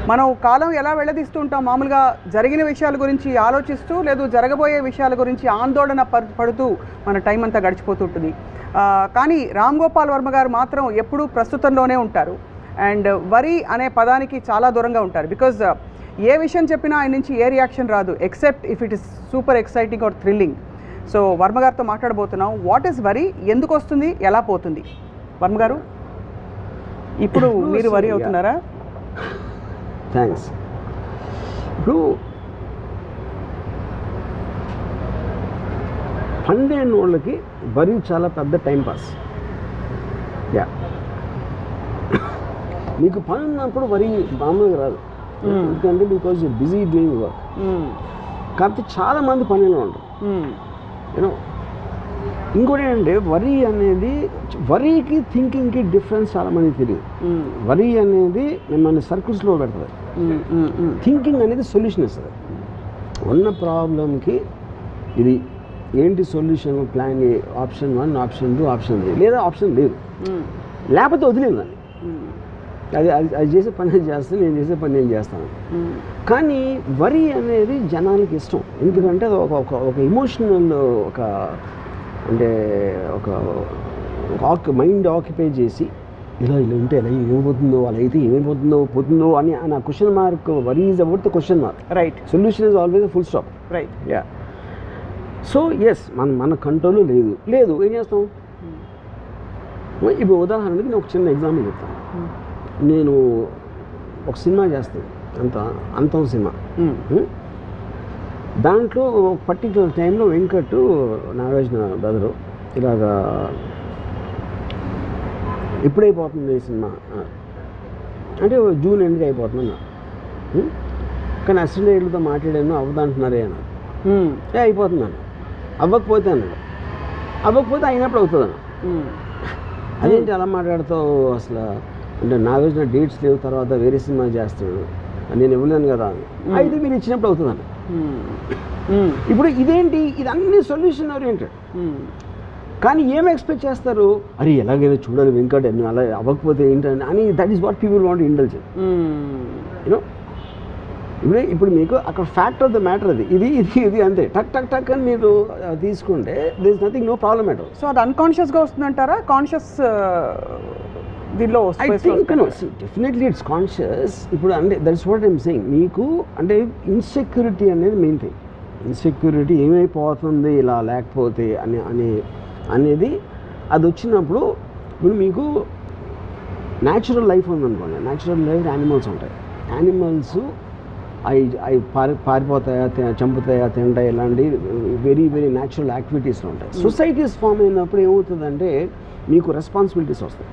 మనం కాలం ఎలా వెళ్ళదీస్తూ ఉంటాం మామూలుగా జరిగిన విషయాల గురించి ఆలోచిస్తూ లేదు జరగబోయే విషయాల గురించి ఆందోళన పడుతూ మన టైం అంతా గడిచిపోతుంటుంది. కానీ రామ్ గోపాల్ వర్మ గారు మాత్రం ఎప్పుడూ ప్రస్తుతంలోనే ఉంటారు అండ్ వరి అనే పదానికి చాలా దూరంగా ఉంటారు. బికాజ్ ఏ విషయం చెప్పినా ఆయన నుంచి ఏ రియాక్షన్ రాదు except if it is super exciting or thrilling. So Varma గారితో మాట్లాడబోతున్నాం. వాట్ ఈస్ వరి, ఎందుకు వస్తుంది, ఎలా పోతుంది? వర్మ గారు, ఇప్పుడు మీరు వరి అవుతున్నారా? థ్యాంక్స్. ఇప్పుడు 12 వాళ్ళకి వరి చాలా పెద్ద టైం పాస్. యా, మీకు పని ఉన్నప్పుడు వరి మామూలుగా రాదు, ఎందుకంటే because you busy doing work. కాకపోతే చాలామంది పనిలో ఉంటారు. యూనో ఇంకోటి ఏంటంటే వరి అనేది, వరికి థింకింగ్కి డిఫరెన్స్ చాలామంది తెలియదు. వరి అనేది మిమ్మల్ని సర్కిల్స్లో పెడుతుంది, థింకింగ్ అనేది సొల్యూషన్ ఇస్తుంది. ఉన్న ప్రాబ్లంకి ఇది ఏంటి solution, plan A, option 1, option 2, option 3, లేదా ఆప్షన్ లేదు, లేకపోతే వదిలేదు దాన్ని. అది చేసే పని నేను చేస్తాను, నేను చేసే పని నేను చేస్తాను. కానీ వరి అనేది జనానికి ఇష్టం, ఎందుకంటే అది ఒక ఎమోషనల్, ఒక అంటే ఒక మైండ్ ఆక్యుపై చేసి ఇలా ఉంటే ఎలా ఏమైపోతుందో, అలా అయితే పోతుందో అని ఆ question mark. Worry is about the question mark, right? Solution is always full stop, right? Ya. So yes, మన కంట్రోల్లో లేదు, ఏం చేస్తాం? ఇప్పుడు ఉదాహరణకి నేను ఒక చిన్న ఎగ్జాంపుల్ చెప్తాను. నేను ఒక సినిమా చేస్తాను, అంతం సినిమా. దాంట్లో ఒక పర్టికులర్ టైంలో వెంకట్, నాగార్జున బ్రదరు ఇలాగా ఎప్పుడైపోతుంది ఈ సినిమా అంటే జూన్ ఎండ్కి అయిపోతుందన్నా. కానీ అసిస్టెంట్ డైరెక్టర్తో మాట్లాడాను, అవ్వదంటున్నారే అన్నారు. అయిపోతున్నాను, అవ్వకపోతే అన్నాడు. అవ్వకపోతే అయినప్పుడు అవుతుంది అన్న. అదేంటి అలా మాట్లాడుతావు అసలు అంటే, నాగార్జున డేట్స్ లేవు, తర్వాత వేరే సినిమా చేస్తాడు, నేను ఇవ్వలేను కదా. అయితే మీరు ఇచ్చినప్పుడు అవుతుందన్న. ఇప్పుడు ఇదేంటి, ఇదన్నీ సొల్యూషన్ ఓరియంటెడ్. కానీ ఏం ఎక్స్పెక్ట్ చేస్తారు, అరే ఎలాగైనా చూడాలి వెంకట్, అలా అవ్వకపోతే ఏంటని అని. That is what people want indulge. You know ఇప్పుడు మీకు అక్కడ ఫ్యాక్ట్ ఆఫ్ ద మ్యాటర్ అది, ఇది అంతే. టక్ అని మీరు తీసుకుంటే there is nothing, no problem at all. So అది అన్కాన్షియస్గా వస్తుందంటారా, కాన్షియస్ దీనిలో? I think no, definitely it's conscious. ఇప్పుడు అంటే దట్స్ వాట్ ఐమ్ సెయింగ్. మీకు అంటే ఇన్సెక్యూరిటీ అనేది మెయిన్ థింగ్. ఇన్సెక్యూరిటీ ఏమైపోతుంది ఇలా లేకపోతే అనేది అది వచ్చినప్పుడు, ఇప్పుడు మీకు న్యాచురల్ లైఫ్ ఉందనుకోండి, న్యాచురల్ లైఫ్ యానిమల్స్ ఉంటాయి. యానిమల్స్ అవి పారిపోతాయా, చంపుతాయా, తింటాయి, ఇలాంటి వెరీ వెరీ న్యాచురల్ యాక్టివిటీస్లో ఉంటాయి. సొసైటీస్ ఫామ్ అయినప్పుడు ఏమవుతుందంటే మీకు రెస్పాన్సిబిలిటీస్ వస్తాయి,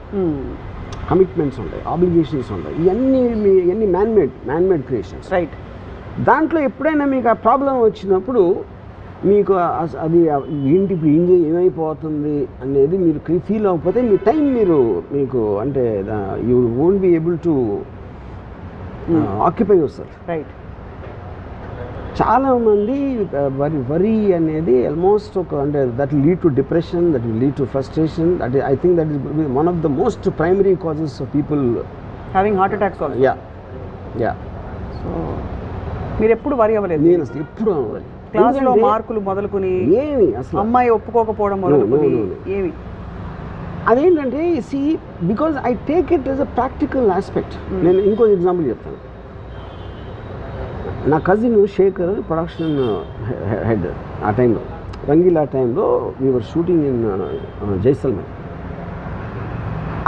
కమిట్మెంట్స్ ఉంటాయి, ఆబ్లిగేషన్స్ ఉంటాయి. ఇవన్నీ మ్యాన్మేడ్ క్రియేషన్స్, రైట్? దాంట్లో ఎప్పుడైనా మీకు ఆ ప్రాబ్లం వచ్చినప్పుడు మీకు అది ఏంటి ఇప్పుడు ఏమైపోతుంది అనేది మీరు ఫీల్ అవ్వకపోతే మీ టైం మీకు అంటే you won't be able to occupy your self, right? చాలామంది వరి అనేది ఆల్మోస్ట్ అంటే that will lead to depression, that will lead to frustration. That I think that is one of the most primary causes of people having heart attacks also. Yeah. So మీరు ఎప్పుడు వరి అవ్వలేదు? నేను అసలు ఎప్పుడు అవ్వలేదు. క్లాస్లో మార్కులు మొదలుకొని ఏమి, అసలు అమ్మాయి ఒప్పుకోకపోవడం మొదలుకొని ఏమి, అదేంటంటే because I take it as a practical aspect. నేను ఇంకో ఎగ్జాంపుల్ చెప్తాను. నా కజిన్ శేఖర్ ప్రొడక్షన్ హెడ్ ఆ టైంలో, రంగీలా టైంలో వీఆర్ షూటింగ్ ఇన్ జైసల్మేర్.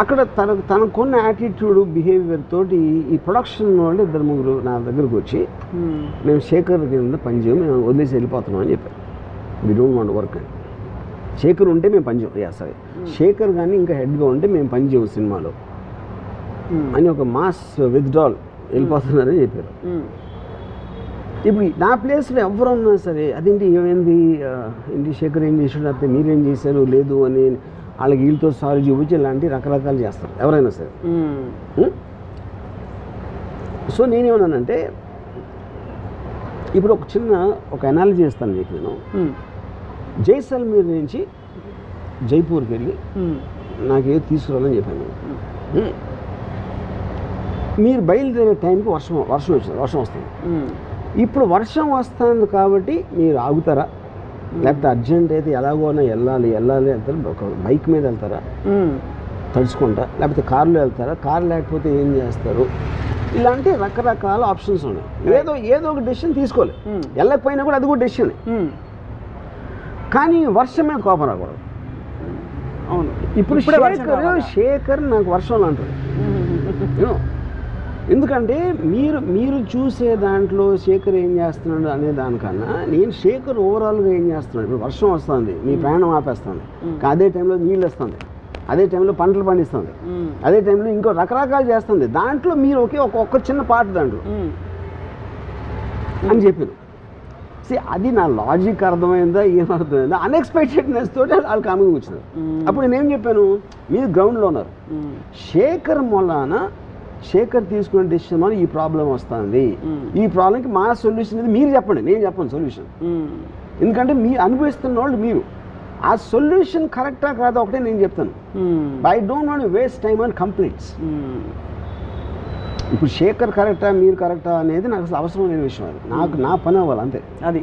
అక్కడ తనకున్న యాటిట్యూడ్, బిహేవియర్ తోటి ఈ ప్రొడక్షన్ వాళ్ళు 2-3 నా దగ్గరకు వచ్చి, మేము శేఖర్ కింద పనిచేయం, మేము వదిలేసి వెళ్ళిపోతున్నాం అని చెప్పారు. వీ డోంట్ వాంట్ వర్క్ అని. శేఖర్ ఉంటే మేము పనిచేయం, సరే శేఖర్ కానీ ఇంకా హెడ్గా ఉంటే మేము పనిచేయం సినిమాలో అని ఒక మాస్ విత్డ్రాల్ వెళ్ళిపోతున్నారని చెప్పారు. ఇప్పుడు నా ప్లేస్లో ఎవరు ఉన్నా సరే అదేంటి ఏమైంది, ఏంటి శేఖర్ ఏం చేసాడు, అయితే మీరేం చేశారు లేదు అని వాళ్ళకి వీళ్ళతో సారీ చూపించి ఇలాంటి రకరకాలు చేస్తారు ఎవరైనా సరే. సో నేనేమన్నానంటే, ఇప్పుడు ఒక అనాలజీ చేస్తాను మీకు. నేను జైసల్మేర్ నుంచి జైపూర్కి వెళ్ళి నాకేదో తీసుకురావాలని చెప్పాను. మీరు బయలుదేరే టైంకి వర్షం వస్తుంది. ఇప్పుడు వర్షం వస్తుంది కాబట్టి మీరు ఆగుతారా, లేకపోతే అర్జెంట్ అయితే ఎలాగోనా వెళ్ళాలి వెళ్తారు, ఒక బైక్ మీద వెళ్తారా తడుచుకుంటా, లేకపోతే కారులో వెళ్తారా, కారు లేకపోతే ఏం చేస్తారు, ఇలాంటి రకరకాల ఆప్షన్స్ ఉన్నాయి. ఏదో ఒక డెసిషన్ తీసుకోవాలి. వెళ్ళకపోయినా కూడా అది కూడా డెసిషన్. కానీ వర్షం మీద కోపం రాకూడదు. అవును, ఇప్పుడు శేఖర్ నాకు వర్షంలో అంటాడు. ఎందుకంటే మీరు చూసే దాంట్లో శేఖర్ ఏం చేస్తున్నాడు అనే దానికన్నా నేను శేఖర్ ఓవరాల్గా ఏం చేస్తున్నాడు. ఇప్పుడు వర్షం వస్తుంది, మీ ప్రయాణం ఆపేస్తుంది, అదే టైంలో నీళ్ళు వస్తుంది, అదే టైంలో పంటలు పండిస్తుంది, అదే టైంలో ఇంకో రకరకాలు చేస్తుంది. దాంట్లో మీరు ఒక్క చిన్న పార్ట్ దాంట్లో అని చెప్పాను. అది నా లాజిక్ అర్థమైందా ఏమర్థమైందా, అన్ఎక్స్పెక్టెడ్నెస్ తోటి వాళ్ళు కామింగ్ వచ్చినారు. అప్పుడు నేనేం చెప్పాను, మీరు గ్రౌండ్లో ఉన్నారు, శేఖర్ తీసుకునే డెసిషన్ వల్ల ఈ ప్రాబ్లం వస్తుంది, ఈ ప్రాబ్లంకి మా సొల్యూషన్ ఇది మీరు చెప్పండి, నేను చెప్పను సొల్యూషన్. ఎందుకంటే మీరు అనుభవిస్తున్న వాళ్ళు మీరు, ఆ సొల్యూషన్ కరెక్టా కాదా ఒకటే నేను చెప్తాను. I don't want waste time on completes. ఇప్పుడు శేఖర్ కరెక్టా మీరు కరెక్టా అనేది నాకు అసలు అవసరం లేని విషయం. అది నా పని అవ్వాలి అంతే. అది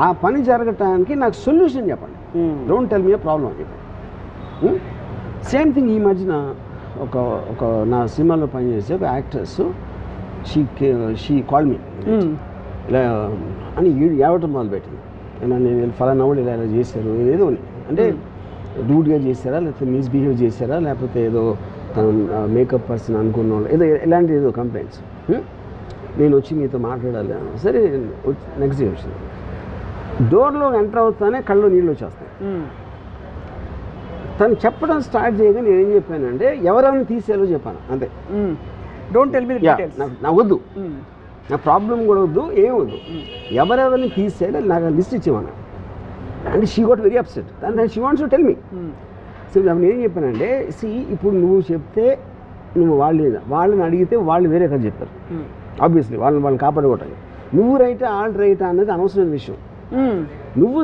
ఆ పని జరగటానికి నాకు సొల్యూషన్ చెప్పండి. Don't tell me A problem అని చెప్పండి. సేమ్ థింగ్ ఈ మధ్యన ఒక నా సినిమాలో పనిచేసే ఒక యాక్ట్రెస్ షీ కాల్ మీ ఇలా అని ఏడవటం మొదలుపెట్టింది. నేను ఫలానా వాళ్ళు ఇలా చేశారు, ఏదో అంటే రూడ్గా చేశారా, లేకపోతే మిస్బిహేవ్ చేశారా, లేకపోతే ఏదో తను మేకప్ పర్సన్ అనుకున్న వాళ్ళు ఇలాంటి ఏదో కంప్లైంట్స్. నేను వచ్చి మీతో మాట్లాడాలి. సరే నెక్స్ట్ డే వచ్చింది. డోర్లో ఎంటర్ అవుతానే కళ్ళు నీళ్ళు వచ్చేస్తాయి. తను చెప్పడం స్టార్ట్ చేయగా నేను ఏం చెప్పానంటే ఎవరెవరిని తీసేయాలో చెప్పాను అంతే. Don't tell me the details. నాకు వద్దు, నా ప్రాబ్లం కూడా వద్దు, ఏం వద్దు, ఎవరెవరిని తీసేయాలో నాకు లిస్ట్ ఇచ్చేవాను. అంటే she got very upset and she wants to tell me. So నేను ఏం చెప్పానంటే, ఇప్పుడు నువ్వు చెప్తే నువ్వు వాళ్ళని అడిగితే వాళ్ళు వేరే కదా చెప్తారు. ఆబ్వియస్లీ వాళ్ళని కాపాడుకోవటానికి నువ్వు రైటా వాళ్ళు రైటా అనేది అనవసరమైన విషయం. నువ్వు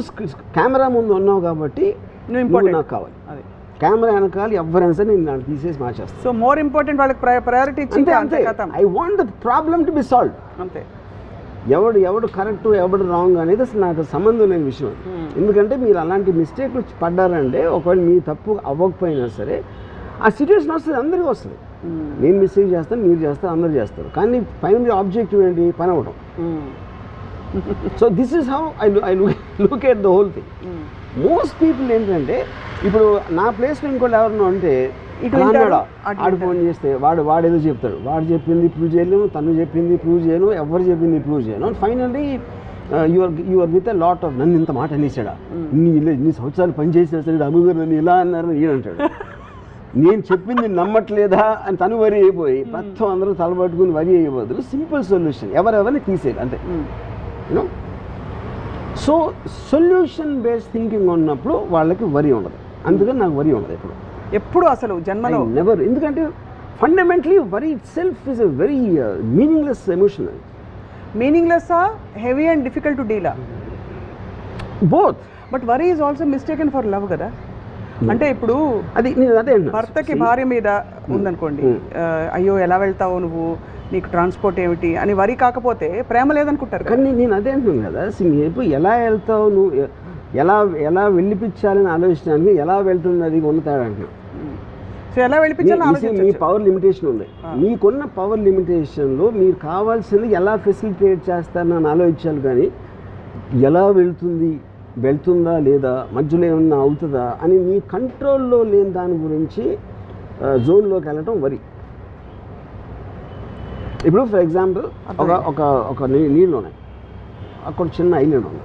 కెమెరా ముందు ఉన్నావు కాబట్టి నువ్వు నాకు కావాలి. కెమెరా వెనకాల ఎవరైనా సరే నేను దాన్ని తీసేసి మార్చేస్తాను. సో మోర్ ఇంపార్టెంట్ వాళ్ళకి ప్రయారిటీ ఇచ్చి I want the problem to be solve. అంతే. ఎవడు కరెక్ట్ ఎవడు రాంగ్ అనేది అసలు నాకు సంబంధం లేని విషయం. ఎందుకంటే మీరు అలాంటి మిస్టేక్లు పడ్డారంటే ఒకవేళ మీ తప్పు అవ్వకపోయినా సరే ఆ సిచ్యువేషన్ వస్తుంది, అందరికీ వస్తుంది. నేను మిస్టేక్ చేస్తాను, మీరు చేస్తారు, అందరూ చేస్తారు. కానీ ఫైనల్ ఆబ్జెక్టివ్ ఏంటి, పని అవ్వడం. So this is how I look at the whole thing. Most people ఏంటంటే ఇప్పుడు నా ప్లేస్లో ఇంకోటి ఎవరినో అంటే ఆడు ఫోన్ చేస్తే వాడు ఏదో చెప్తాడు, వాడు చెప్పింది ప్రూవ్ చేయలేము, తను చెప్పింది ప్రూవ్ చేయను, ఎవరు చెప్పింది ప్రూవ్ చేయను. Finally your with a lot of నన్ను ఇంత మాట అనేసాడా, ఇన్ని సంవత్సరాలు పనిచేసినా సరే అమ్మగారు నన్ను ఇలా అన్నారు ఈయనంటాడు. నేను చెప్పింది నమ్మట్లేదా అని తను వరి అయిపోయి మొత్తం అందరూ తలబట్టుకుని వరి అయ్యే బదులు సింపుల్ సొల్యూషన్ ఎవరెవరిని తీసేయాలి అంతే. You know, so solution based thinking ఉన్నప్పుడు వాళ్ళకి వరి ఉండదు. అందుకని నాకు వరి ఉండదు ఎప్పుడు అసలు జన్మలో నెవర్. ఎందుకంటే fundamentally worry itself is a very meaningless emotion. మీనింగ్లెస్సా, heavy and difficult to deal? Both. But worry is also mistaken for love కదా. అంటే ఇప్పుడు అది అదే భర్తకి భార్య మీద ఉందనుకోండి, అయ్యో ఎలా వెళ్తావు నువ్వు, నీకు ట్రాన్స్పోర్ట్ ఏమిటి అని వరి కాకపోతే ప్రేమ లేదనుకుంటారు. కానీ నేను అదే అంటున్నాను కదా, ఇప్పుడు ఎలా వెళ్తావు నువ్వు, ఎలా వెళ్ళిపించాలని ఆలోచించడానికి ఎలా వెళ్తుంది అది ఉన్న తేడా అంటున్నాను. సో ఎలా వెళ్ళిపించాలి, మీ పవర్ లిమిటేషన్ ఉంది. మీకున్న పవర్ లిమిటేషన్లో మీరు కావాల్సింది ఎలా ఫెసిలిటేట్ చేస్తారని ఆలోచించాలి. కానీ ఎలా వెళ్తుందా లేదా, మధ్యలో ఏమన్నా అవుతుందా అని మీ కంట్రోల్లో లేని దాని గురించి జోన్లోకి వెళ్ళటం వరి. ఇప్పుడు ఫర్ ఎగ్జాంపుల్ ఒక నీళ్ళు ఉన్నాయి, అక్కడ చిన్న ఐలాండ్ ఉంది.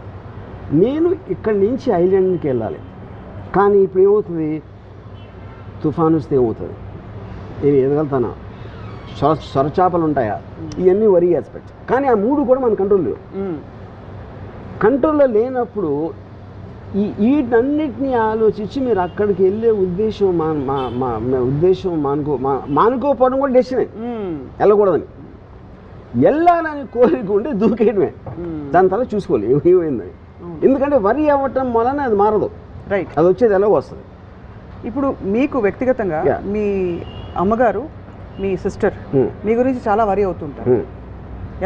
నేను ఇక్కడి నుంచి ఐలాండ్కి వెళ్ళాలి, కానీ ఇప్పుడు ఏమవుతుంది, తుఫాను వస్తే ఏమవుతుంది, నేను ఎదగలుగుతానా, సొరచాపలు ఉంటాయా, ఇవన్నీ వరి ఆస్పెక్ట్స్. కానీ ఆ మూడు కూడా మన కంట్రోల్ లేవు. కంట్రోల్లో లేనప్పుడు వీటన్నిటిని ఆలోచించి మీరు అక్కడికి వెళ్ళే ఉద్దేశం మానుకోపోవడం కూడా డెసిషనే, వెళ్ళకూడదని. వెళ్ళాలని కోరిక ఉంటే దూకేయడమే, దాని తర్వాత చూసుకోవాలి ఏమైందని. ఎందుకంటే వరి అవ్వటం వలన అది మారదు, రైట్, అది వచ్చేది ఎలాగో వస్తుంది. ఇప్పుడు మీకు వ్యక్తిగతంగా మీ అమ్మగారు మీ సిస్టర్ మీ గురించి చాలా వరీ అవుతుంటారు.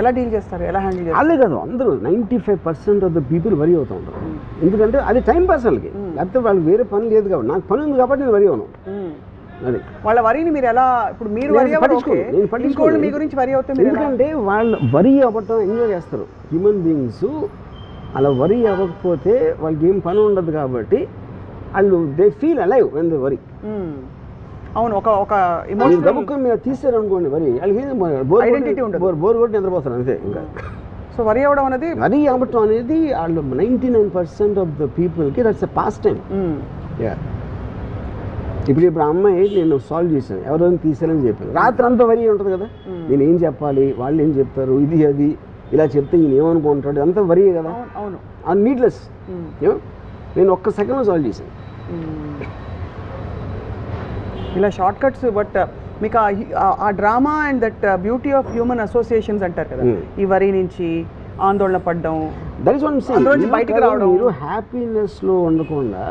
ఎలా డీల్ చేస్తారు, ఎలా హ్యాండిల్ చేస్తారు? అలాగే కాదు, అందరూ 95% ఆఫ్ ద పీపుల్ వరీ అవుతూ ఉంటారు. ఎందుకంటే అది టైం పాస్ వాళ్ళకి, లేకపోతే వాళ్ళకి వేరే పని లేదు కాబట్టి. నాకు పని ఉంది కాబట్టి నేను వరీ అవును. అది వాళ్ళ వరీని మీరు ఎలా, ఇప్పుడు మీరు వరీ ఇంకోళ్ళు మీ గురించి వరీ అవుతే, ఎందుకంటే వాళ్ళు వరీ అవ్వటం ఎంజాయ్ చేస్తారు. హ్యూమన్ బీయింగ్స్ అలా వరీ అవ్వకపోతే వాళ్ళకి ఏం పని ఉండదు కాబట్టి వాళ్ళు they feel alive when they worry. అవును, ఒక ఎమోషనల్ గబుక్కు మీరు తీసారు అనుకోండి వరీ, వాళ్ళకి ఐడెంటిటీ ఉండదు, బోర్ కొట్టి నిద్రపోతారు అంతే. ఇంకా సో వరీ అవ్వడం అనేది, వరీ అవ్వటం అనేది వాళ్ళు 99% ఆఫ్ ద పీపుల్కి దట్స్ ఎ పాస్ట్ టైం. ఇప్పుడు అమ్మాయి నేను సాల్వ్ చేశాను, ఎవరైనా తీసారని చెప్పాను, రాత్రి అంతా వరీ ఉంటుంది కదా, నేను ఏం చెప్పాలి, వాళ్ళు ఏం చెప్తారు, ఇది అది ఇలా చెప్తే ఈయన ఏమనుకుంటాడు, అంతా వరీ కదా. అవును, అది నీడ్లెస్. నేను ఒక్క సెకండ్లో సాల్వ్ చేశాను. ఇలా షార్ట్ కట్స్. బట్ మీకు ఆ drama and that beauty of human associations అంటారు కదా, ఈ వరీ నుంచి ఆందోళన పడడం, that is what I'm saying. బయటికి రావడం, మీరు హ్యాపీనెస్లో ఉండకుండా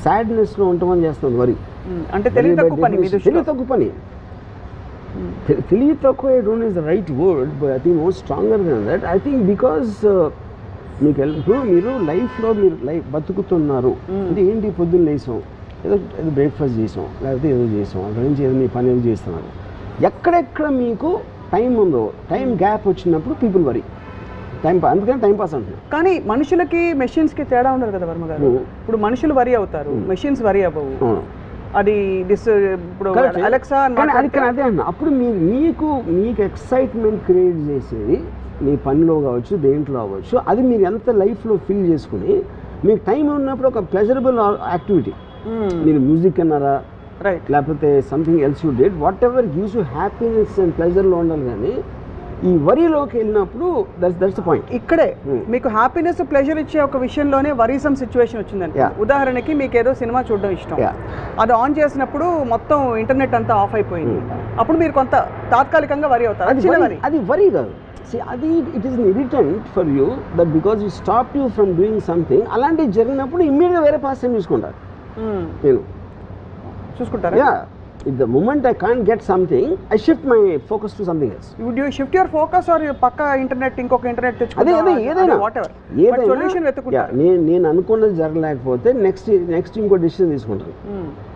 సాడ్నెస్లో ఉండమని చేస్తుంది వరీ. అంటే తెలివి తక్కువ పని. తెలివి తక్కువ పని, తెలివి తక్కువ don't is the right word, but I think more stronger then that. I think because మీకు ఇప్పుడు మీరు లైఫ్లో మీరు లైఫ్ బతుకుతున్నారు అంటే ఏంటి, పొద్దున్న లేసాం, ఏదో బ్రేక్ఫాస్ట్ చేసాం, లేకపోతే ఏదో చేసాం, అక్కడి నుంచి ఏదో మీ పని ఏదో చేస్తున్నారు. ఎక్కడెక్కడ మీకు టైం ఉందో, టైం గ్యాప్ వచ్చినప్పుడు పీపుల్ వరీ, అందుకని టైం పాస్ అంటున్నారు. కానీ మనుషులకి మెషిన్స్కి తేడా ఉండదు కదా వర్మ గారు. ఇప్పుడు మనుషులు వరీ అవుతారు, మెషిన్స్ వరీ అవ్వవు. అది ఇప్పుడు అలెక్సా అదే అన్న. అప్పుడు మీకు ఎక్సైట్మెంట్ క్రియేట్ చేసేది మీ పనిలో కావచ్చు, దేంట్లో అవ్వచ్చు, అది మీరు ఎంత లైఫ్లో ఫీల్ చేసుకుని మీకు టైం ఉన్నప్పుడు ఒక ప్లెజరబుల్ యాక్టివిటీ, మీరు మ్యూజిక్ అన్నారా, రైట్, లేకపోతే something else you did, whatever gives you happiness and ప్లెజర్లో ఉండాలి. కానీ ఈ వరీలోకి వెళ్ళినప్పుడు దట్స్ ద పాయింట్. ఇక్కడే మీకు హ్యాపీనెస్ ప్లెజర్ ఇచ్చే ఒక విషయంలోనే వరీసమ్ సిచ్యువేషన్ వచ్చిందండి. ఉదాహరణకి మీకు ఏదో సినిమా చూడడం ఇష్టం, అది ఆన్ చేసినప్పుడు మొత్తం ఇంటర్నెట్ అంతా ఆఫ్ అయిపోయింది, అప్పుడు మీరు కొంత తాత్కాలికంగా వరీ అవుతారు. అది వరీ కాదు, అది it is irritant for you that because you stop you from doing something. అలాంటివి జరిగినప్పుడు ఇమ్మీడియట్గా వేరే పాస్ టైం చూసుకుంటారు. నేను చూసుకుంటారా? If the moment I can't get something, I shift my focus to something else. Would you shift your focus or పక్క internet ఇంకొక internet తెచ్చుకుంటా? ఏదైనా సొల్యూషన్ వెతుకుంటా. నేను అనుకున్నది జరగలేకపోతే నెక్స్ట్ ఇంకో డిసిషన్ తీసుకుంటాను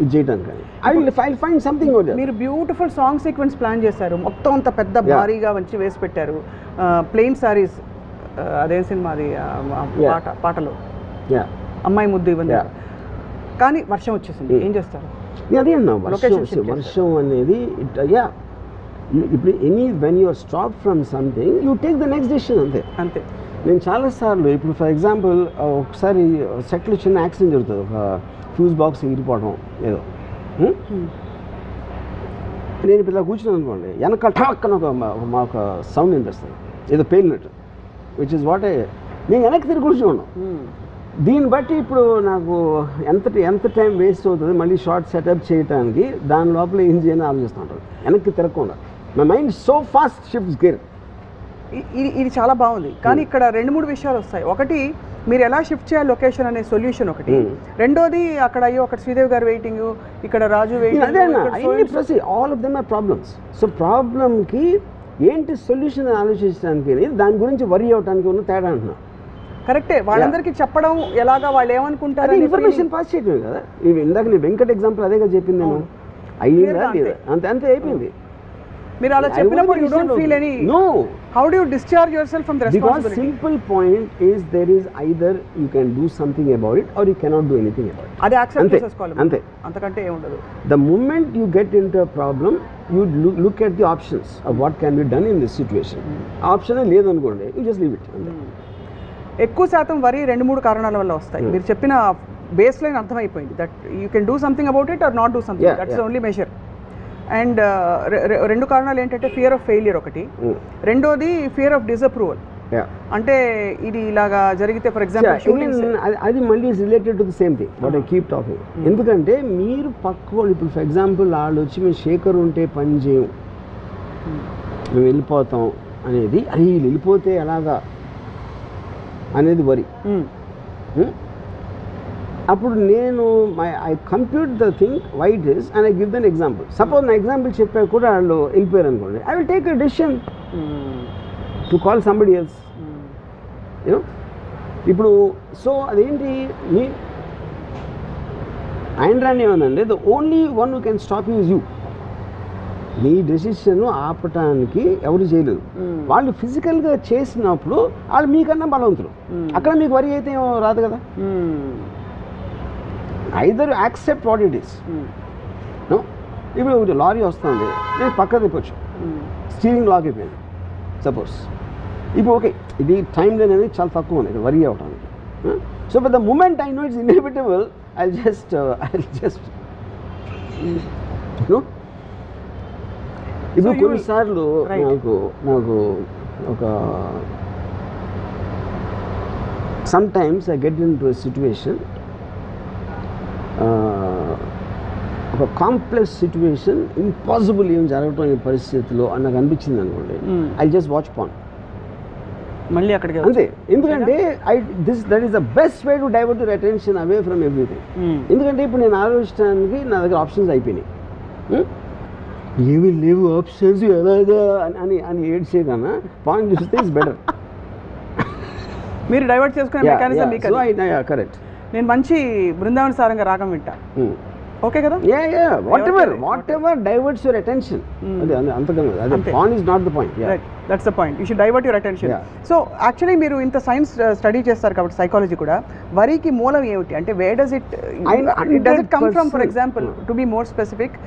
ఇది చేయడానికి. I will find something out there. మీరు బ్యూటిఫుల్ సాంగ్ సీక్వెన్స్ ప్లాన్ చేశారు, మొత్తం అంత పెద్ద భారీగా వచ్చి వేసి పెట్టారు. ప్లెయిన్ సారీస్, అదేం సినిమా అది, పాటలు అమ్మాయి ముద్దు ఇవన్నీ. కానీ వర్షం వచ్చేసింది, ఏం చేస్తారు? అదే అన్నా, వర్షం అనేది ఇప్పుడు when you are stop from something you take the next decision. అంతే. నేను చాలాసార్లు ఇప్పుడు ఫర్ ఎగ్జాంపుల్ ఒకసారి సెట్లో చిన్న యాక్సిడెంట్ జరుగుతుంది, ఒక ఫ్యూజ్ బాక్స్ ఎగిరిపోవడం ఏదో. నేను ఇప్పుడు ఇలా కూర్చున్నాను అనుకోండి, వెనక ఠాక్కన ఒక సౌండ్ వినిపిస్తుంది, ఏదో పేలినట్టు, విచ్ ఇస్ వాట్ నేను వెనక్కి తిరిగి కూర్చున్నాను. దీన్ని బట్టి ఇప్పుడు నాకు ఎంత టైం వేస్ట్ అవుతుంది మళ్ళీ షార్ట్ సెటప్ చేయడానికి, దాని లోపల ఏం చేయని ఆలోచిస్తూ ఉంటారు వెనక్కి తిరగకుండా. My mind so fast shifts gear. ఇది చాలా బాగుంది, కానీ ఇక్కడ 2-3 విషయాలు వస్తాయి. ఒకటి, మీరు ఎలా షిఫ్ట్ చేయాలి లొకేషన్ అనే సొల్యూషన్ ఒకటి. రెండోది, అక్కడ అక్కడ శ్రీదేవి గారు వెయిటింగ్, ఇక్కడ Raju waiting, all of them are problems. So ప్రాబ్లమ్కి ఏంటి సొల్యూషన్ ఆలోచించడానికి, దాని గురించి వరీ అవడానికి ఉన్న తేడా అంటున్నా. కరెక్టే, వాళ్ళందరికీ చెప్పడం ఎలాగా, వాళ్ళు ఏమనుకుంటారు, ఇన్ఫర్మేషన్ పాస్ చేయడం కదా. ఇందాక నీ వెంకట్ ఎగ్జాంపుల్ అదేగా చెప్పింది నేను, అయ్యిందా అంతే అయిపోయింది. మీరు అలా చెప్పినప్పుడు you don't feel any. No. How do you discharge yourself from the responsibility? Because simple point is there is either you can do something about it or you cannot do anything about it. అది accept చేసుకోవాలి, అంతే, అంతకంటే ఏం ఉండదు. The moment you get into a problem you look at the options of what can be done in this situation. Option లేదనుకోండి, you just leave it. ఎక్కువ శాతం వరి 2-3 కారణాల వల్ల వస్తాయి. మీరు చెప్పిన బేస్ లైన్ అర్థమైపోయింది, that you can do something about it or not do something, that's only measure. And 2 కారణాలు ఏంటంటే ఫియర్ ఆఫ్ ఫెయిలియర్ ఒకటి, రెండోది ఫియర్ ఆఫ్ డిసప్రూవల్. అంటే ఇది ఇలాగా జరిగితే ఫర్ ఎగ్జాంపుల్ అది మళ్ళీ related to the same thing what I keep talking. ఎందుకంటే మీరు పక్క ఇప్పుడు ఫర్ ఎగ్జాంపుల్ వాళ్ళు వచ్చి మేము శేఖర్ ఉంటే పని చేయం, మేము వెళ్ళిపోతాం అనేది, అది వెళ్ళిపోతే ఎలాగా అనేది వరి. అప్పుడు నేను I compute the thing why it is and I give then example. Suppose నా ఎగ్జాంపుల్ చెప్పా కూడా వాళ్ళు వెళ్ళిపోయారు అనుకోండి, I will take a decision to call somebody else. You know ఇప్పుడు సో అదేంటి మీ ఆయన రాని ఏమందండి, the only one who can stop you is you. మీ డెసిషన్ ఆపటానికి ఎవరు చేయలేదు. వాళ్ళు ఫిజికల్గా చేసినప్పుడు వాళ్ళు మీకన్నా బలవంతులు. అక్కడ మీకు వరి అయితే ఏమో రాదు కదా. Either accept what it is. ఇప్పుడు లారీ వస్తుంది, నేను పక్క తిప్పొచ్చు, స్టీరింగ్ లాక్ అయిపోయింది సపోజ్. ఇప్పుడు ఓకే, ఇది టైం లైన్ అనేది చాలా తక్కువ ఉంది ఇక్కడ వరి అవ్వడానికి. So but the moment I know it's inevitable, I just ఇప్పుడు కొన్నిసార్లు నాకు ఒక sometimes I get into situation, ఒక కాంప్లెక్స్ సిచ్యువేషన్, ఇంపాసిబుల్ ఏం జరగటం ఈ పరిస్థితిలో అని నాకు అనిపించింది అనుకోండి, ఐ జస్ట్ వాచ్ పాన్ మళ్ళీ అక్కడికి అంతే. ఎందుకంటే that is the best way to divert your attention away from everything. ఎందుకంటే ఇప్పుడు నేను ఆలోచించడానికి నా దగ్గర ఆప్షన్స్ అయిపోయినాయి, ఏమీ లేవు ఆప్షన్స్ ఎలాగా అని అని ఏడ్చే కన్నా పాయింట్ చూస్తే ఇస్ బెటర్. మీరు డైవర్ట్ చేసుకునే మెకానిజం మీకు కరెక్ట్. నేను మంచి బృందావన సారంగా రాగం వింటా, ఓకే కదా. What ever diverts your attention, అది అంతకన్నా అది point is not the point. That's the point, you should divert your attention. So actually మీరు ఇంత సైన్స్ స్టడీ చేస్తారు కాబట్టి సైకాలజీ కూడా, వరికి మూలం ఏమిటి అంటే where does it come from? For example, to be more specific,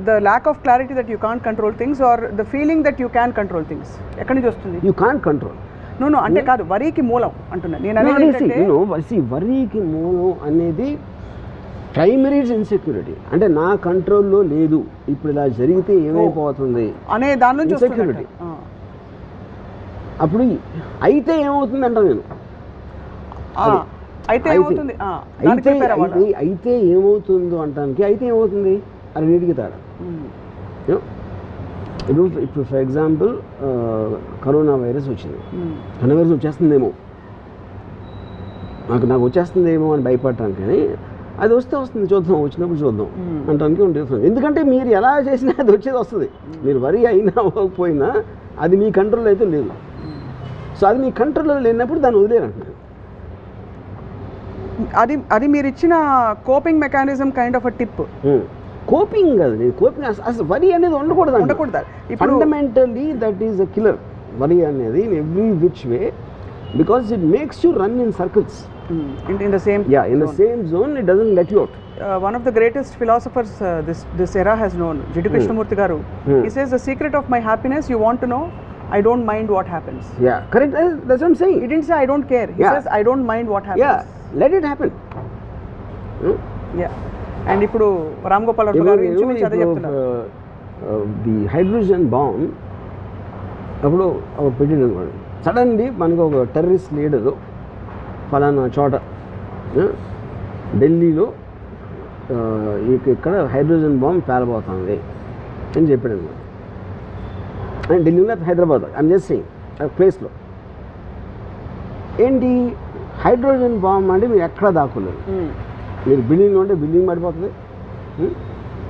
the lack of clarity that you can't control things or the feeling that you can control things, ఎక్కడి నుంచి వస్తుంది? You can't control. నో అంటే కాదు, వరికి మూలం అంటున్నా నేను అనేది. వరికి మూలం అనేది ప్రైమరీ ఇన్సెక్యూరిటీ, అంటే నా కంట్రోల్లో లేదు, ఇప్పుడు ఇలా జరిగితే ఏమైపోతుంది అనే దాని నుంచి ఇన్సెక్యూరిటీ. అప్పుడు అయితే ఏమవుతుంది అంటా నేను, అయితే ఏమవుతుంది అయితే ఏమవుతుందో అంటానికి అయితే ఏమవుతుంది అది నీటికి తేడా. ఇప్పుడు ఫర్ ఎగ్జాంపుల్ కరోనా వైరస్ వచ్చింది, కరోనా వైరస్ వచ్చేస్తుందేమో, నాకు వచ్చేస్తుందేమో అని భయపడటాను, కానీ అది వస్తే వస్తుంది, చూద్దాం, వచ్చినప్పుడు చూద్దాం అంటానికి డిఫరెన్స్. ఎందుకంటే మీరు ఎలా చేసినా అది వచ్చేది వస్తుంది, మీరు వరి అయినా అవ్వకపోయినా అది మీ కంట్రోల్లో అయితే లేదు. సో అది మీ కంట్రోల్లో లేనప్పుడు దాన్ని వదిలేరంటున్నాను. అది మీరు ఇచ్చిన coping mechanism kind of a tip. Coping కాదు, కోపింగ్ అసలు వరి అనేది ఉండకూడదు. Fundamentally that is a killer వరి అనేది in every which way, because it makes you run in circles in the same same zone. It doesn't let you out. One of the greatest philosophers this era has known, Jiddu Krishnamurti garu, he says the secret of my happiness, you want to know, I don't mind what happens. Correct. That's what I'm saying. He didn't say I don't care, he says I don't mind what happens. Let it happen. And ఇప్పుడు రామ్ గోపాల్ వర్మ గారు ఇంచుమించు అదే చెప్తున్నారు. The hydrogen bomb అప్పుడు పెట్టింది అనుకోండి, suddenly మనకు ఒక టెర్రరిస్ట్ లీడరు ఫలానా చోట ఢిల్లీలో ఇక్కడ హైడ్రోజన్ బాంబ్ పేలబోతుంది అని చెప్పాడు అనమాట. ఢిల్లీలో హైదరాబాద్ ఐమ్ జస్ట్ సేయింగ్ ప్లేస్లో ఏంటి హైడ్రోజన్ బాంబ్ అంటే మీరు ఎక్కడ దాక్కోలేదు, మీరు బిల్డింగ్లో ఉంటే బిల్డింగ్ పడిపోతుంది,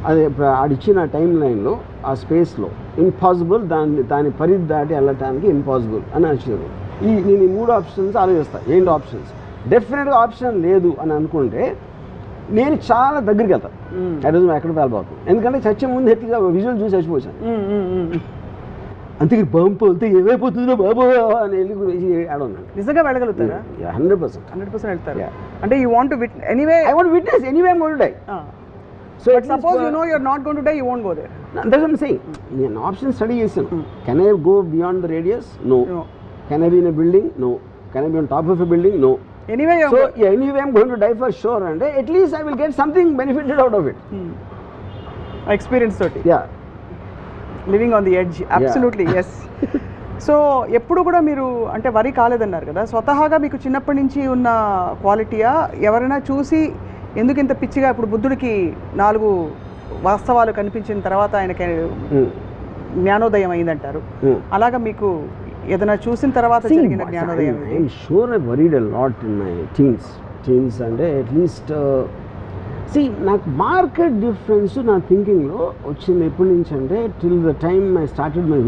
అది ఆడిచ్చిన టైం లైన్లో ఆ స్పేస్లో ఇంపాసిబుల్, దాని పరిధి దాటి వెళ్ళటానికి ఇంపాసిబుల్ అని వచ్చారు. నేను ఈ 3 ఆప్షన్స్ ఆలోచిస్తాను, ఏంటి ఆప్షన్స్. డెఫినెట్గా ఆప్షన్ లేదు అని అనుకుంటే నేను చాలా దగ్గరికి వెళ్తాను, హైడ్రోజన్ ఎక్కడ పేలబోతుంది, ఎందుకంటే చచ్చే ముందు ఎట్లా విజువల్ చూసి చచ్చిపోయాను. అంతే బాంబు వెళ్తే ఏమైపోతుందో బాబు అని వెళ్ళి ఆడున్నాను. నిజంగా వెళ్ళగలుగుతారా? 100% వెళ్తారు. అంటే you want to anyway, I want witness anyway I'm going to die. So suppose you know you're not going to die, you won't go there. That's what I'm saying. నేను ఆప్షన్ స్టడీ చేశాను. Can I go beyond the radius? No. Can I be in a building? No. Can I be on top of a building? No. Anyway, anyway I'm going to die for sure, and at least I will get something benefited out of it. Experience toti. Living on the edge. Absolutely. Yes. So ఎప్పుడు కూడా మీరు అంటే వరి కాలేదన్నారు కదా, స్వతహాగా మీకు చిన్నప్పటి నుంచి ఉన్న క్వాలిటీయా, ఎవరైనా చూసి ఎందుకు ఇంత పిచ్చిగా, ఇప్పుడు బుద్ధుడికి 4 వాస్తవాలు కనిపించిన తర్వాత ఆయనకి జ్ఞానోదయం అయిందంటారు, అలాగా మీకు ఏదైనా చూసిన తర్వాత జరిగిన జ్ఞానోదయం? I'm sure I worried a lot in my teens. Teams అంటే అట్లీస్ట్ నాకు మార్కెట్ డిఫరెన్స్ నా థింకింగ్లో వచ్చింది ఎప్పటి నుంచి అంటే till the time I started my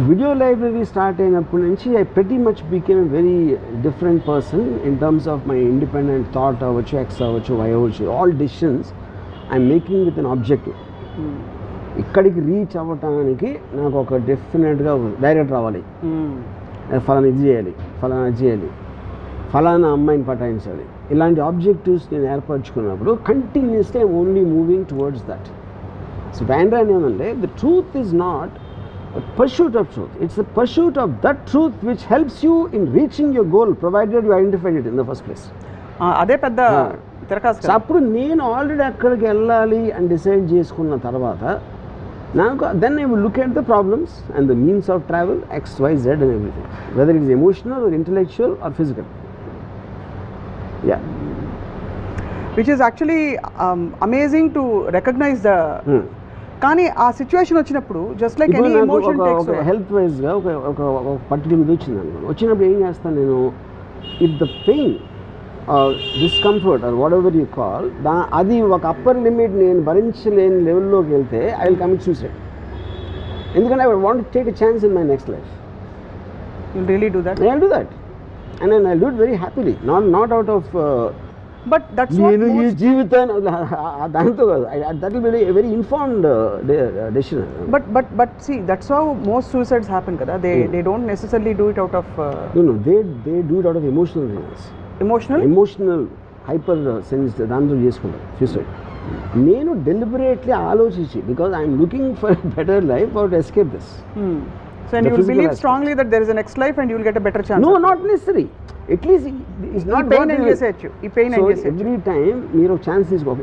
video library start అయినప్పటి నుంచి I pretty much became a very different person in terms of my independent thought అవ్వచ్చు, ఎక్స్ అవ్వచ్చు, వై అవ్వచ్చు, all decisions I'm making with an objective. ఇక్కడికి reach అవ్వటానికి నాకు ఒక డెఫినెట్గా డైరెక్ట్ రావాలి, ఫలానా ఇది చేయాలి, ఫలానా అది చేయాలి, ఫలానా అమ్మాయిని పటాయించాలి, ఇలాంటి ఆబ్జెక్టివ్స్ నేను ఏర్పరచుకున్నప్పుడు continuously I'm only moving towards that. So బ్యాండ్రాన్ ఏమంటే the truth is not pursuit of truth, it's the pursuit of that truth which helps you in reaching your goal provided you identified it in the first place. అదే పెద్ద తిరకాసు. అప్పుడు నేను already అక్కడికి వెళ్ళాలి అని decide చేసుకున్న తర్వాత నాకు then I will look at the problems and the means of travel XYZ and everything, whether it is emotional or intellectual or physical. Yeah, which is actually amazing to recognize the కానీ ఆ situation వచ్చినప్పుడు just like any emotion takes over. Health వైజ్గా ఒక particular ఇది వచ్చింది అనుకోండి, వచ్చినప్పుడు ఏం చేస్తాను నేను, if the pain discomfort or whatever you call అది ఒక అప్పర్ లిమిట్ నేను భరించలేని లెవెల్లోకి వెళ్తే ఐ విల్ కమిట్ సూసైడ్. ఎందుకంటే I want to take a chance in my next life. You will really do that? I will do that and I will do it very happily, not out of but that's నేను ఈ జీవితాన్ని దాంతో కాదు, that will be a very informed decision. But see that's how most suicides happen kada. They don't necessarily do it out of no they do it out of emotional reasons. emotional hyper sense దాంతో చేసుకుంటారు suicide. నేను deliberately ఆలోచించి because I'm looking for better life or to escape this. So and you will believe strongly that there is a next life and you will get a better chance. No, not necessary. At least it's not pain and చేసేయచ్చు. ఈ pain and చేసేయచ్చు. Every time మీరు ఒక chance తీసుకో,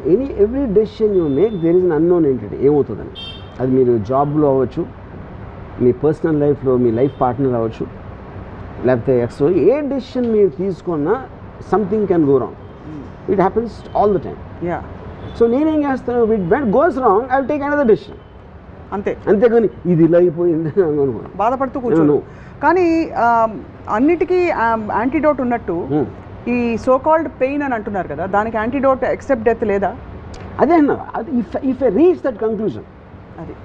every decision you make there is an unknown entity. ఏమవుతుందని అది మీరు జాబ్లో అవ్వచ్చు, మీ పర్సనల్ లైఫ్లో మీ లైఫ్ పార్ట్నర్ అవ్వచ్చు, లేకపోతే ఎక్స్ట్రా ఏ డెసిషన్ మీరు తీసుకున్నా something can go wrong. It happens all the time. So నేనేం చేస్తాను, when it goes wrong I will take another decision. అంతేగాని ఇది ఇలా అయిపోయింది బాధపడుతూ కూర్చోను. కానీ అన్నిటికీ యాంటీడోట్ ఉన్నట్టు ఈ సో కాల్డ్ పెయిన్ అని అంటున్నారు కదా, దానికి యాంటీడోట్ ఎక్సెప్ట్ డెత్ లేదా? అదే అన్న, if I reach that conclusion, అది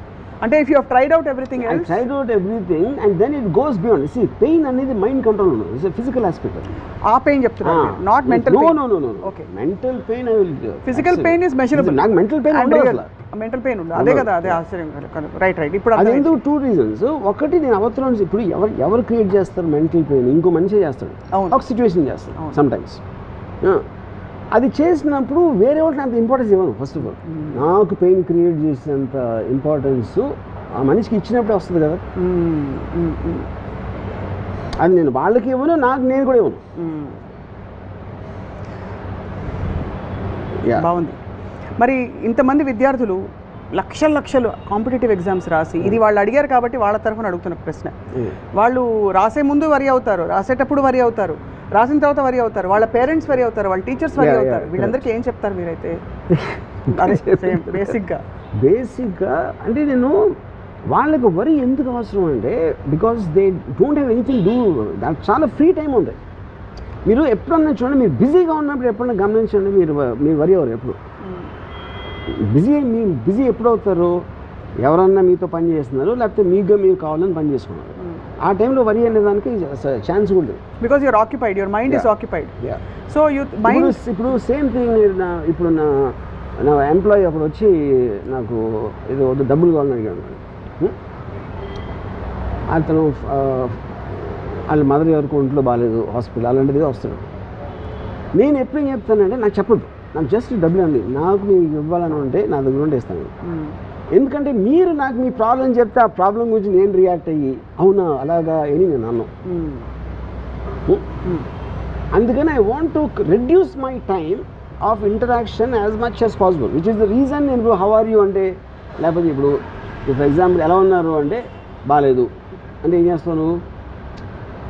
అంటే if you have tried out everything else, I tried out everything and then it goes beyond. See pain అనేది మైండ్ కంట్రోల్ ఉండదు, ఇట్స్ ఎ ఫిజికల్ ఆస్పెక్ట్. ఆ pain చెప్తున్నారు, not mental pain. No okay, mental pain I will. Physical pain is measurable. నాకు mental pain ఉండదు, mental pain ఉండదు. అదే కదా, అదే ఆశ్చర్యం. రైట్. ఇప్పుడు అది ఎందుకు 2 reasons. ఒకటి, నేను అవతల ఇప్పుడు ఎవరు క్రియేట్ చేస్తారు మెంటల్ పెయిన్? ఇంకో మనిషి చేస్తాడు, ఒక సిచ్యువేషన్ చేస్తాడు సమ్ టైమ్స్. అది చేసినప్పుడు వేరే వాళ్ళకి అంత ఇంపార్టెన్స్ ఇవ్వను. ఫస్ట్ ఆఫ్ ఆల్ నాకు పెయిన్ క్రియేట్ చేసేంత ఇంపార్టెన్స్ ఆ మనిషికి ఇచ్చినప్పుడే వస్తుంది కదా. అది నేను వాళ్ళకి ఇవ్వను, నేను కూడా ఇవ్వను. బాగుంది. మరి ఇంతమంది విద్యార్థులు లక్షలు కాంపిటేటివ్ ఎగ్జామ్స్ రాసి, ఇది వాళ్ళు అడిగారు కాబట్టి వాళ్ళ తరఫున అడుగుతున్న ప్రశ్న, వాళ్ళు రాసే ముందు వరి అవుతారు, రాసేటప్పుడు వరి అవుతారు, రాసిన తర్వాత వరి అవుతారు, వాళ్ళ పేరెంట్స్ వరి అవుతారు, వాళ్ళ టీచర్స్ వరి అవుతారు. వీళ్ళందరికీ ఏం చెప్తారు మీరైతే? బేసిక్గా అంటే నేను వాళ్ళకి వరి ఎందుకు అవసరం అంటే, because they don't have anything do. దానికి చాలా ఫ్రీ టైం ఉంది. మీరు ఎప్పుడన్నా చూడండి, మీరు బిజీగా ఉన్నప్పుడు ఎప్పుడన్నా గమనించండి, మీరు వరి అవ్వరు ఎప్పుడు. బిజీ ఎప్పుడు అవుతారు? ఎవరన్నా మీతో పని చేస్తున్నారు, లేకపోతే మీగా మీరు కావాలని పని చేసుకున్నారు. ఆ టైంలో వరి అనే దానికి ఛాన్స్ కూడా లేదు, because your occupied, your mind is occupied. So ఇప్పుడు సేమ్ థింగ్. ఇప్పుడు నా ఎంప్లాయీ అప్పుడు వచ్చి నాకు ఏదో డబ్బులు కావాలని అడిగాను. అతను వాళ్ళ మదర్ ఎవరికి ఒంట్లో బాగాలేదు, హాస్పిటల్ అలాంటిది వస్తాడు. నేను ఎప్పుడు ఏం చెప్తానంటే, నాకు చెప్పొద్దు, నాకు జస్ట్ డబ్బులు అండి, నాకు మీకు ఇవ్వాలని ఉంటే నా దగ్గర ఉంటే ఇస్తాను. ఎందుకంటే మీరు నాకు మీ ప్రాబ్లం చెప్తే ఆ ప్రాబ్లం గురించి నేను రియాక్ట్ అయ్యి అవునా అలాగా అని నేను అన్నాను. అందుకని I want to reduce my time of interaction as much as possible, which is the reason. నేను హౌ ఆర్ యూ అంటే, లేకపోతే ఇప్పుడు ఫర్ ఎగ్జాంపుల్ ఎలా ఉన్నారు అంటే బాగాలేదు అంటే ఏం చేస్తాను?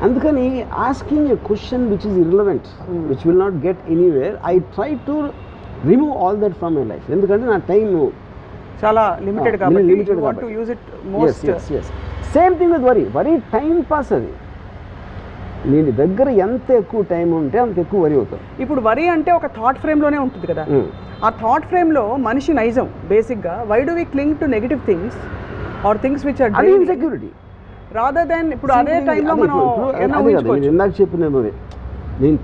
అందుకని asking a question which is irrelevant, which will not get anywhere, I try to remove all that from my life. ఎందుకంటే నా టైం చాలా లిమిటెడ్ కాబట్టి you want to use it most. Same thing with worry time pass. అది నీ దగ్గర ఎంత ఎక్కువ time ఉంటే అంత ఎక్కువ వరి అవుతావు. ఇప్పుడు వరి అంటే ఒక థాట్ ఫ్రేమ్లోనే ఉంటుంది కదా, ఆ థాట్ ఫ్రేమ్లో మనిషి నైజం బేసిక్గా why do we cling to negative things or things which are insecurity rather than ఇప్పుడు అదే టైంలో మనం ఇందాక చెప్పినది నేను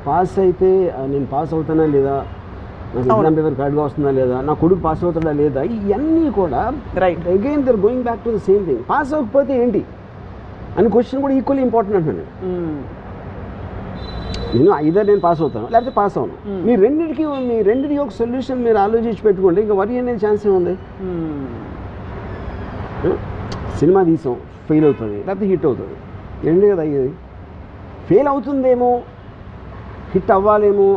పాస్ అయితే నేను పాస్ అవుతానా లేదా, నాకు ఎగ్జామ్ పేపర్ కరెక్ట్గా వస్తుందా లేదా, నా కొడుకు పాస్ అవుతాడా లేదా, ఇవన్నీ కూడా right again they're going back to the same thing. Pass అవ్వకపోతే ఏంటి అని క్వశ్చన్ కూడా ఈక్వల్లీ ఇంపార్టెంట్ అంటున్నాను. నేను ఐదర్ నేను పాస్ అవుతాను లేకపోతే పాస్ అవును. మీ రెండింటికి ఒక సొల్యూషన్ మీరు ఆలోచించి పెట్టుకోండి, ఇంకా వరి అనేది ఛాన్స్ ఏముంది. సినిమా తీసాం ఫెయిల్ అవుతుంది లేకపోతే హిట్ అవుతుంది, రెండే కదా అయ్యేది. ఫెయిల్ అవుతుందేమో హిట్ అవ్వాలేమో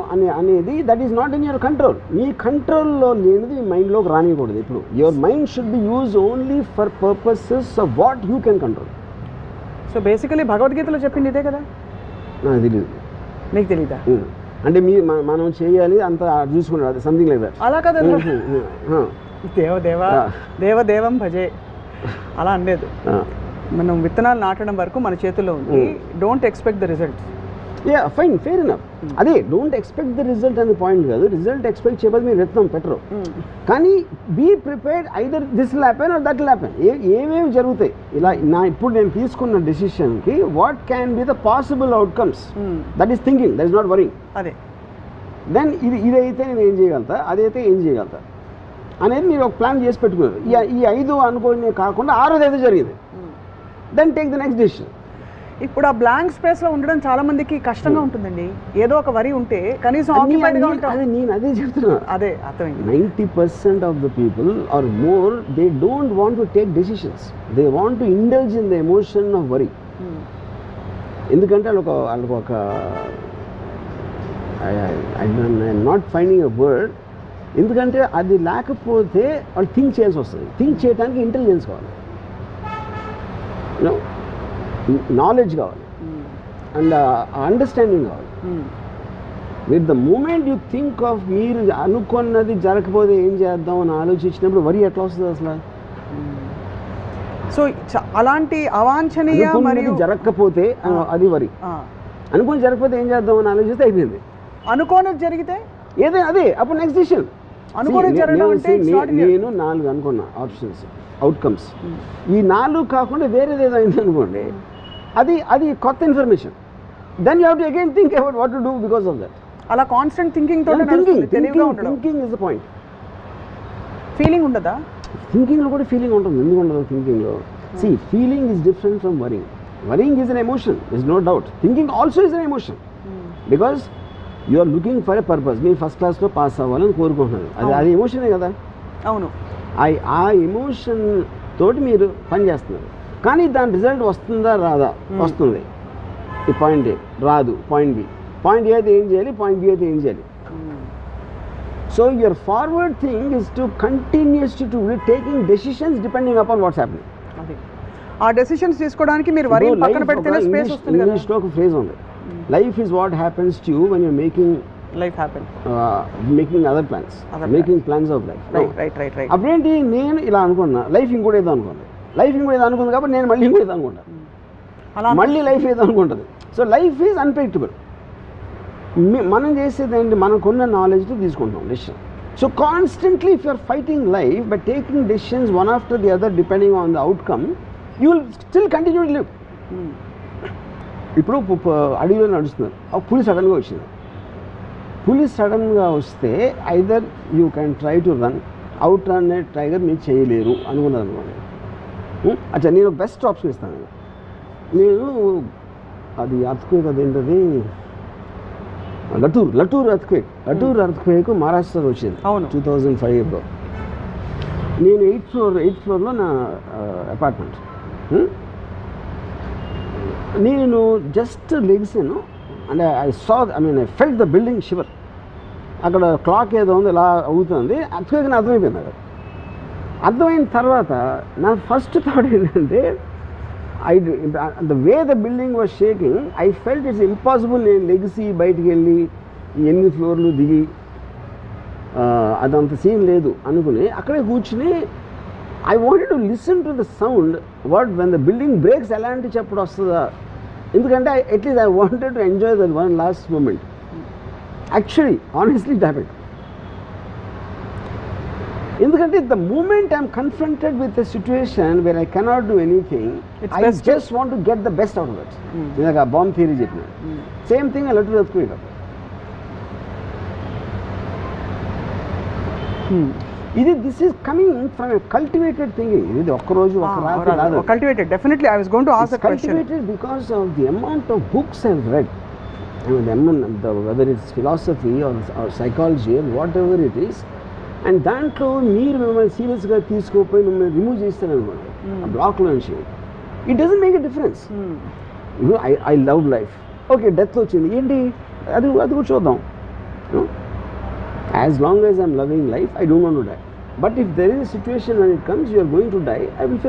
అనేది that is not in your control. మీ కంట్రోల్లో లేనిది మీ మైండ్లోకి రానియకూడదు. ఇప్పుడు your mind should be use only for purposes of what you can control. So basically భగవద్గీతలో చెప్పింది ఇదే కదా. నాకు తెలియదు. మీకు తెలీదా? అంటే మనం చేయాలి అంత చూసుకున్నాడు, అది సంథింగ్ లైక్ దట్. అలా కదా, దేవదేవం భజే అలా అనలేదు. మనం విత్తనాలు నాటడం వరకు మన చేతుల్లో ఉంది. Don't expect the result. Yeah fine, fair enough. అదే డోంట్ ఎక్స్పెక్ట్ ద రిజల్ట్ అనే పాయింట్ కాదు. రిజల్ట్ ఎక్స్పెక్ట్ చేయబోదు మీరు విత్తనం పెట్టరు, కానీ be prepared either this will happen or that will happen. ఏమేమి జరుగుతాయి ఇలా ఇప్పుడు నేను తీసుకున్న డెసిషన్కి what can be the possible outcomes, that is thinking, that is not worrying. అదే దెన్ ఇదైతే నేను ఏం చేయగలుగుతా, అదైతే ఏం చేయగలుగుతా అనేది మీరు ఒక ప్లాన్ చేసి పెట్టుకున్నారు. ఈ 5 అనుకోని కాకుండా 6ది ఏదో జరిగింది, then take the next decision. ఇప్పుడు ఆ బ్లాంక్ స్పేస్లో ఉండడం చాలా మందికి కష్టంగా ఉంటుందండి. ఏదో ఒక వరి ఉంటే కనీసం ఆక్యుపైడ్గా ఉంటాం. నేను అదే చెప్తున్నా. అదే అర్థమైంది. 90% of the people are more they don't want to take decisions, they want to indulge in the emotion of worry. ఎందుకంటే వాళ్ళకు ఒక I'm not finding a word, ఎందుకంటే అది లేకపోతే వాళ్ళు థింక్ చేయాల్సి వస్తుంది. థింక్ చేయడానికి ఇంటెలిజెన్స్ కావాలి, నాలెడ్జ్ కావాలి, అండ్ అండర్స్టాండింగ్ కావాలి. With the moment you think of మీరు అనుకున్నది జరగకపోతే ఏం చేద్దాం అని ఆలోచించినప్పుడు వరి ఎట్లా వస్తుంది అసలు? సో అలాంటి అవాంఛనీయ మరియు జరగకపోతే అది వరి, అనుకుని జరగకపోతే ఏం చేద్దాం అని ఆలోచిస్తే అయిపోయింది. అనుకోనిది జరిగితే ఏదే అదే అప్పుడు నెక్స్ట్ డిసిషన్. నేను 4 అనుకున్నా ఆప్షన్స్, అవుట్కమ్స్. ఈ 4 కాకుండా వేరేదేదో అయింది అనుకోండి, అది కొత్త information. Then you have to again think about what to do because of that. అలా constant thinking thinking is the point. Feeling ఉండదా? థింకింగ్లో కూడా ఫీలింగ్ ఉంటుంది. ఎందుకు ఉండదు థింకింగ్లో? See feeling is different from worrying. Worrying is an emotion, is no doubt. Thinking also is an emotion, because you are looking for a purpose. మీరు first క్లాస్లో pass అవ్వాలని కోరుకుంటున్నారు, అది ఎమోషనే కదా. అవును, ఆ ఎమోషన్ తోటి మీరు పని చేస్తున్నారు, కానీ దాని రిజల్ట్ వస్తుందా రాదా? వస్తుంది. ఈ పాయింట్ ఏ రాదు, పాయింట్ బి. పాయింట్ ఏ అయితే ఏం చేయాలి, పాయింట్ బి అయితే ఏం చేయాలి. So your forward thing is to continues to taking decisions depending upon what's happening. ఆ డెసిషన్స్ తీసుకోవడానికి మీరు వరి పక్కన పెడితేనే స్పేస్ వస్తుంది కదా. ఇంగ్లీష్లో ఒక ఫ్రేజ్ ఉంది, life is what happens to you when you're making life happen, making other plans, making plans of life. Right. అప్పుడేంటి, నేను ఇలా అనుకున్నా, లైఫ్ ఇంకోటి ఏదో అనుకుంది, లైఫ్ ఇంకోటి ఏదో అనుకుంది కాబట్టి నేను మళ్ళీ ఇంకోటి ఏదో అనుకుంటా, మళ్ళీ లైఫ్ ఏదో అనుకుంటుంది. So life is unpredictable. మనం చేసేది ఏంటి, మనకున్న నాలెడ్జ్తో తీసుకుంటాం decision. So constantly if you're fighting life by taking decisions one after the other depending on the outcome, you will still continue to live. ఇప్పుడు అడవిలో నడుస్తున్నారు, ఒక పులి సడన్గా వచ్చింది. పులి సడన్గా వస్తే either you can try to run, out run tiger మీరు చేయలేరు అనుకున్నది అనుకోండి. అచ్చా, నేను బెస్ట్ ఆప్షన్ ఇస్తాను. నేను అది అర్త్క్వేక్, అదేంటది లటూర్ అర్త్క్వేక్ మహారాష్ట్రలో వచ్చింది 2005లో. నేను 8th ఫ్లోర్లో నా అపార్ట్మెంట్. నేను జస్ట్ లెగ్సాను, అంటే I felt the building shiver. అక్కడ క్లాక్ ఏదో ఉంది ఇలా అవుతుంది, అర్త్క్వేక్ అని అర్థమైపోయింది. అది అర్థమైన తర్వాత నా ఫస్ట్ థాట్ ఏంటంటే, the way the building was shaking, I felt it's impossible నేను లెగిసి బయటికి వెళ్ళి 8 ఫ్లోర్లు దిగి అదంత సీన్ లేదు అనుకుని అక్కడే కూర్చుని I wanted to listen to the sound. When the building breaks ఎలాంటి చప్పుడు వస్తుందా ఎందుకంటే at least I wanted to enjoy that one last moment. Actually honestly it happened. ఎందుకంటే the moment I'm confronted with a situation where I cannot do anything, I just want to get the best out of that. ఇందాక bomb theory చెప్పిన same thing I let to earthquake. ఇది this is coming from a cultivated thinking. ఇది ఒక్కరోజు ఒక రాత్రి కాదు. Cultivated, definitely I was going to ask that question. Cultivated because of the amount of books I have read. I mean, whether it's philosophy or psychology or whatever it is, and దాంట్లో మీరు మిమ్మల్ని సీరియస్గా తీసుకోపోయి మిమ్మల్ని remove చేస్తారనమాట ఆ బ్లాక్లో నుంచి. It doesn't make a difference. I love life, okay death వచ్చింది ఏంటి, అది కూడా చూద్దాం. As long as I'm loving life, I don't want to die. But if there is a situation when it comes, you are going to die, I will face